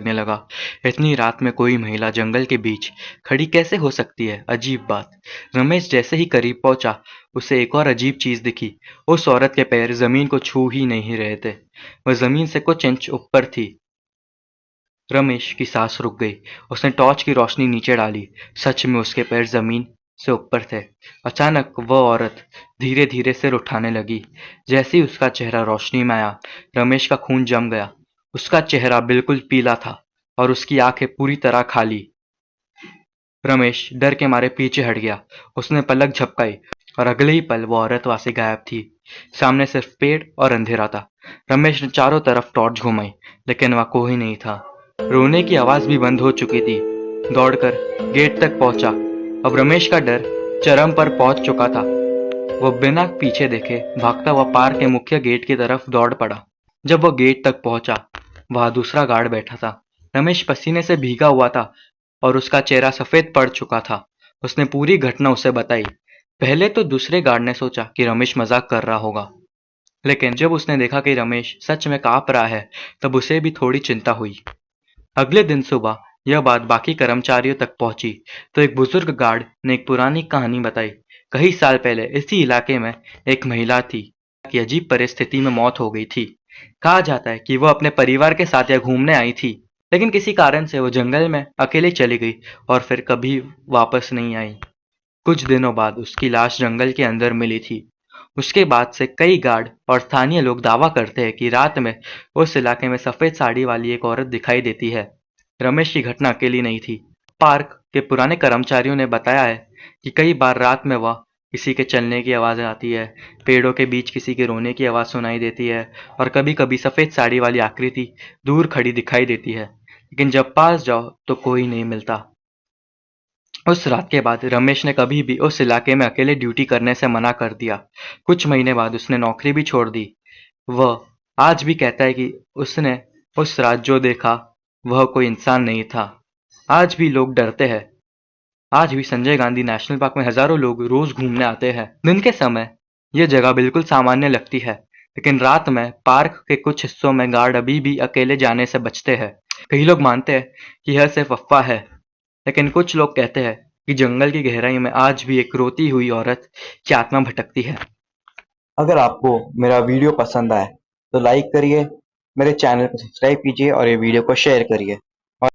लगने लगा। इतनी रात में कोई महिला जंगल के बीच खड़ी कैसे हो सकती है? अजीब बात। रमेश जैसे ही करीब पहुंचा, उसे एक और अजीब चीज दिखी। उस औरत के पैर जमीन को छू ही नहीं रहे थे। वह जमीन से कुछ इंच ऊपर थी। रमेश की सांस रुक गई। उसने टॉर्च की रोशनी नीचे डाली। सच में उसके पैर जमीन से ऊपर थे। अचानक वह औरत धीरे धीरे सिर उठाने लगी। जैसे ही उसका चेहरा रोशनी में आया, रमेश का खून जम गया। उसका चेहरा बिल्कुल पीला था और उसकी आंखें पूरी तरह खाली। रमेश डर के मारे पीछे हट गया। उसने पलक झपकाई और अगले ही पल वो औरत वहां से गायब थी। सामने सिर्फ पेड़ और अंधेरा था। रमेश ने चारों तरफ टॉर्च घुमाई, लेकिन वहां कोई नहीं था। रोने की आवाज भी बंद हो चुकी थी। दौड़कर गेट तक पहुंचा। अब रमेश का डर चरम पर पहुंच चुका था। वो बिना पीछे देखे भागता हुआ पार्क के मुख्य गेट की तरफ दौड़ पड़ा। जब वो गेट तक पहुंचा, वहां दूसरा गार्ड बैठा था। रमेश पसीने से भीगा हुआ था और उसका चेहरा सफेद पड़ चुका था। उसने पूरी घटना उसे बताई। पहले तो दूसरे गार्ड ने सोचा कि रमेश मजाक कर रहा होगा, लेकिन जब उसने देखा कि रमेश सच में कांप रहा है, तब उसे भी थोड़ी चिंता हुई। अगले दिन सुबह यह बात बाकी कर्मचारियों तक पहुंची तो एक बुजुर्ग गार्ड ने एक पुरानी कहानी बताई। कई साल पहले इसी इलाके में एक महिला थी की अजीब परिस्थिति में मौत हो गई थी। कहा जाता है कि वह अपने परिवार के साथ यह घूमने आई थी, लेकिन किसी कारण से वो जंगल में अकेले चली गई और फिर कभी वापस नहीं आई। कुछ दिनों बाद उसकी लाश जंगल के अंदर मिली थी। उसके बाद से कई गार्ड और स्थानीय लोग दावा करते हैं कि रात में उस इलाके में सफेद साड़ी वाली एक औरत दिखाई देती है। रमेश की घटना अकेली नहीं थी। पार्क के पुराने कर्मचारियों ने बताया है कि कई बार रात में वह किसी के चलने की आवाज आती है, पेड़ों के बीच किसी के रोने की आवाज सुनाई देती है और कभी कभी सफेद साड़ी वाली आकृति दूर खड़ी दिखाई देती है, लेकिन जब पास जाओ तो कोई नहीं मिलता। उस रात के बाद रमेश ने कभी भी उस इलाके में अकेले ड्यूटी करने से मना कर दिया। कुछ महीने बाद उसने नौकरी भी छोड़ दी। वह आज भी कहता है कि उसने उस रात जो देखा वह कोई इंसान नहीं था। आज भी लोग डरते हैं। आज भी संजय गांधी नेशनल पार्क में हजारों लोग रोज घूमने आते हैं। दिन के समय यह जगह बिल्कुल सामान्य लगती है, लेकिन रात में पार्क के कुछ हिस्सों में गार्ड अभी भी अकेले जाने से बचते हैं। कई लोग मानते हैं कि यह सिर्फ अफवाह है, लेकिन कुछ लोग कहते हैं कि जंगल की गहराई में आज भी एक रोती हुई औरत की आत्मा भटकती है। अगर आपको मेरा वीडियो पसंद आए तो लाइक करिए, मेरे चैनल को सब्सक्राइब कीजिए और ये वीडियो को शेयर करिए।